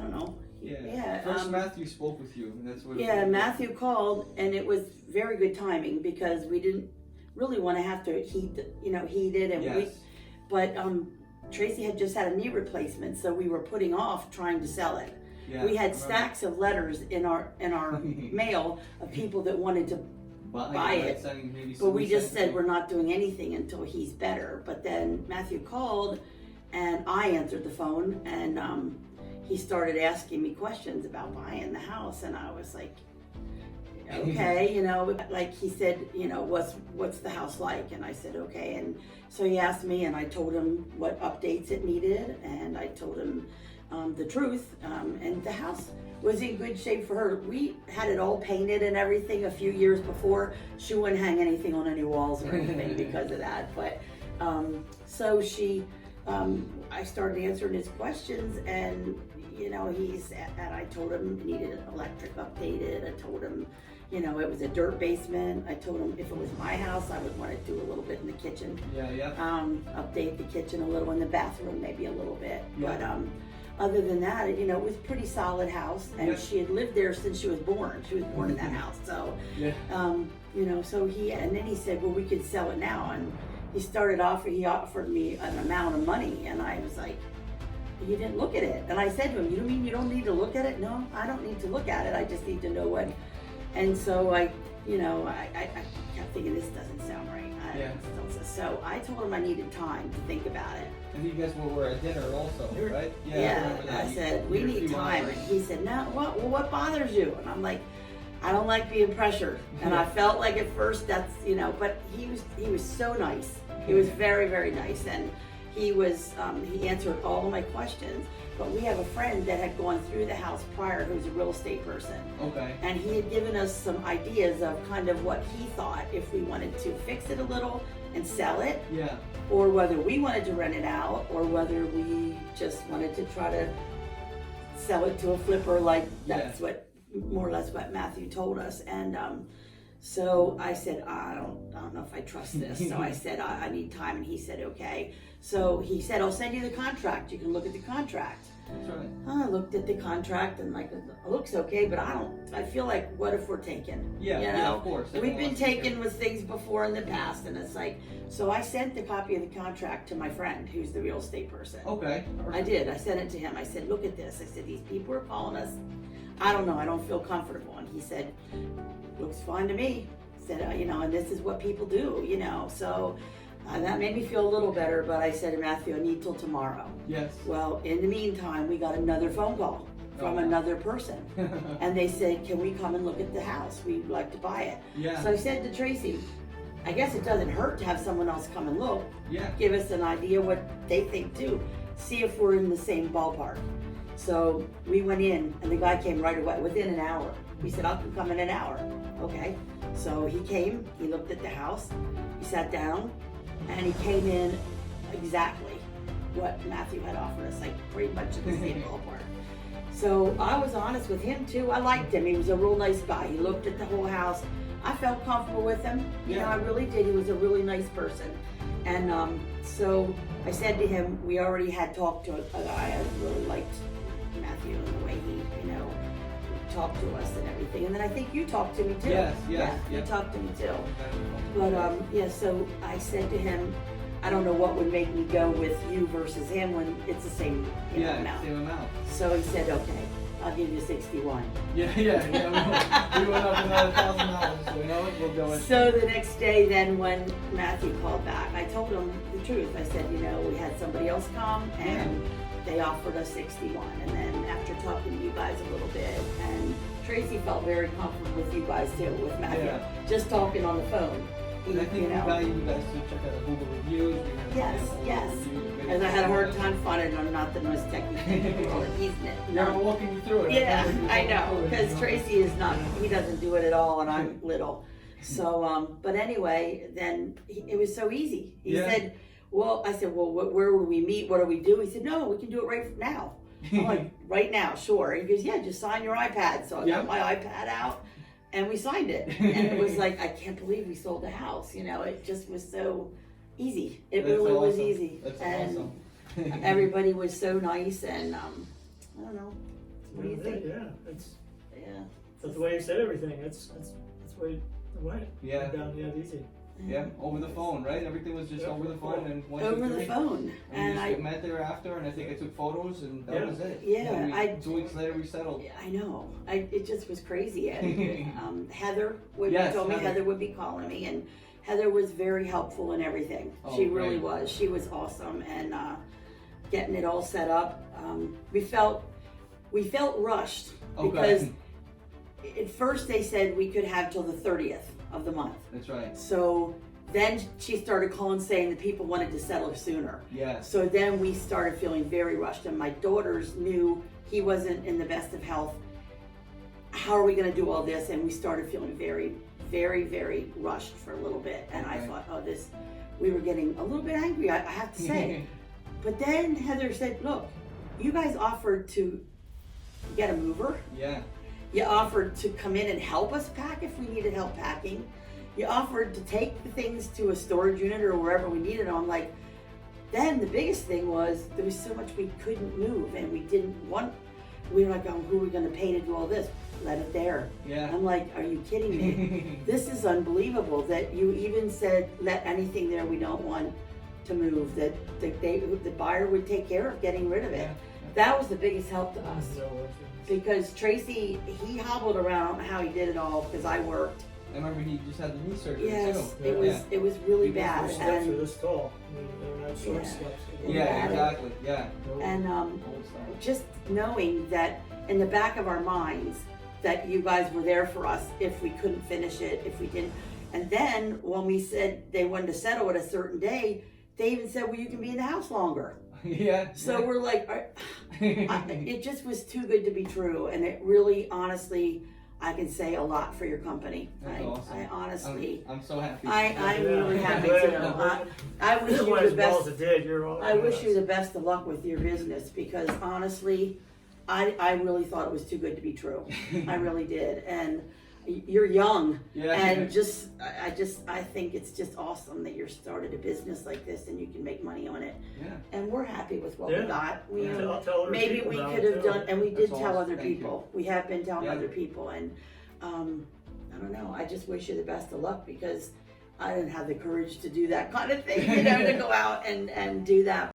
don't know. Yeah. First, Matthew spoke with you. And that's what. Yeah, Matthew called, and it was very good timing because we didn't really want to have to heat it, and Yes. but Tracy had just had a knee replacement, so we were putting off trying to sell it. Yeah, we had stacks of letters in our mail of people that wanted to buy it, but we just said we're not doing anything until he's better. But then Matthew called, and I answered the phone, and he started asking me questions about buying the house, and I was like, okay, like he said, what's the house like? And I said, okay. And so he asked me, and I told him what updates it needed, and I told him the truth. And the house was in good shape for her. We had it all painted and everything a few years before. She wouldn't hang anything on any walls or anything because of that. But so I started answering his questions, and and I told him he needed an electric updated. I told him, it was a dirt basement. I told him if it was my house, I would want to do a little bit in the kitchen. Yeah. Update the kitchen a little, in the bathroom maybe a little bit. Yeah. But other than that, it was a pretty solid house, and she had lived there since she was born. She was born in that house, so so and then he said, well, we could sell it now, and he offered me an amount of money, and I was like, you didn't look at it. And I said to him, you mean you don't need to look at it? No, I don't need to look at it. I just need to know what. And so I kept thinking, this doesn't sound right. So I told him I needed time to think about it. And you guys were at dinner also, right? Yeah. I said, we need time. And he said, no, what bothers you? And I'm like, I don't like being pressured. And I felt like at first that's, but he was so nice. He was very, very nice. And he answered all of my questions. But we have a friend that had gone through the house prior who's a real estate person. Okay. And he had given us some ideas of kind of what he thought if we wanted to fix it a little and sell it. Yeah. Or whether we wanted to rent it out, or whether we just wanted to try to sell it to a flipper, like that's what more or less what Matthew told us. And so I said, I don't know if I trust this. So I said, I need time. And he said, okay. So he said, I'll send you the contract. You can look at the contract. That's right. I looked at the contract, and like, it looks okay, but I feel like, what if we're taken? Yeah, of course. We've been taken with things before in the past, and it's like, so I sent the copy of the contract to my friend who's the real estate person. Okay. I did. I sent it to him. I said, look at this. I said, these people are calling us. I don't know. I don't feel comfortable. And he said, looks fine to me. Said, and this is what people do, so that made me feel a little better. But I said to Matthew, I need till tomorrow. Yes. Well, in the meantime, we got another phone call from another person, and they said, can we come and look at the house? We'd like to buy it. Yeah. So I said to Tracy, I guess it doesn't hurt to have someone else come and look. Yeah. Give us an idea what they think too. See if we're in the same ballpark. So we went in, and the guy came right away, within an hour. We said, I can come in an hour. Okay. So he came, he looked at the house, he sat down, and he came in exactly what Matthew had offered us, like pretty much in the same ballpark. So I was honest with him too. I liked him. He was a real nice guy. He looked at the whole house. I felt comfortable with him. I really did. He was a really nice person. And so I said to him, we already had talked to a guy. I really liked Matthew and the way he, talked to us and everything. And then I think you talked to me too. Yes. You talked to me too. But so I said to him, I don't know what would make me go with you versus him when it's the same amount. Same amount. So he said, okay, I'll give you 61. Yeah. We went up another $1,000, so we'll go in. So the next day then when Matthew called back, I told him the truth. I said, we had somebody else come, and they offered us 61. And then after talking to you guys a little bit, and Tracy felt very comfortable with you guys too, with Matthew, just talking on the phone. And I think we value you guys to check out the Google reviews. Yes. As I had a hard time finding it. I'm not the most technical. He's You're walking you through it. Yeah, I know, because Tracy is not. He doesn't do it at all, and I'm little. So, but anyway, then it was so easy. He said, "Well," I said, "Well, where will we meet? What do we do?" He said, "No, we can do it right now." I'm like, "Right now, sure." He goes, "Yeah, just sign your iPad." So I got my iPad out. And we signed it, and it was like, I can't believe we sold the house. It just was so easy. It really was easy. That's and awesome. everybody was so nice, and I don't know. What do you think? Yeah, Yeah. that's the way you said everything. That's the way it went. Yeah. Went down, yeah, easy. Yeah, over the phone, right? Everything was just over the phone and 1, 2, 3. Over the phone. And we just met there after, and I think I took photos, and that was it. Yeah, 2 weeks later we settled. I know. It just was crazy. And Heather told me Heather would be calling me, and Heather was very helpful in everything. Oh, she really great. was. She was awesome, and getting it all set up. We felt rushed because at first they said we could have till the 30th of the month. That's right. So then she started calling saying that people wanted to settle sooner. Yeah. So then we started feeling very rushed, and my daughters knew he wasn't in the best of health. How are we going to do all this? And we started feeling very, very, very rushed for a little bit. And I thought, we were getting a little bit angry, I have to say. But then Heather said, look, you guys offered to get a mover. Yeah. You offered to come in and help us pack if we needed help packing. You offered to take the things to a storage unit or wherever we needed them. Like, then the biggest thing was there was so much we couldn't move, and we were like, oh, who are we going to pay to do all this? Let it there. Yeah. I'm like, are you kidding me? This is unbelievable that you even said, let anything there we don't want to move, that the buyer would take care of getting rid of it. Yeah. That was the biggest help to us. Because Tracy, he hobbled around. I don't know how he did it all because I worked. I remember he just had the knee surgery Yes, too. it was really bad. The steps are this tall. They're not short steps. Yeah, exactly. Yeah. And Old style. just knowing that in the back of our minds that you guys were there for us if we couldn't finish it, if we didn't. And then when we said they wanted to settle at a certain day, they even said, well, you can be in the house longer. Yeah. So we're like, it just was too good to be true. And it really, honestly, I can say a lot for your company. That's awesome. I honestly, I'm so happy. I'm really happy too. I wish you the best. I wish you the best of luck with your business because honestly, I really thought it was too good to be true. I really did. And you're young, and I think it's just awesome that you're started a business like this and you can make money on it. Yeah. And we're happy with what we got. I'll tell other Maybe people we about could it, have too. done, and we did That's tell awesome. other Thank people. We have been telling Yeah. other people, and I don't know. I just wish you the best of luck because I didn't have the courage to do that kind of thing, to go out and do that.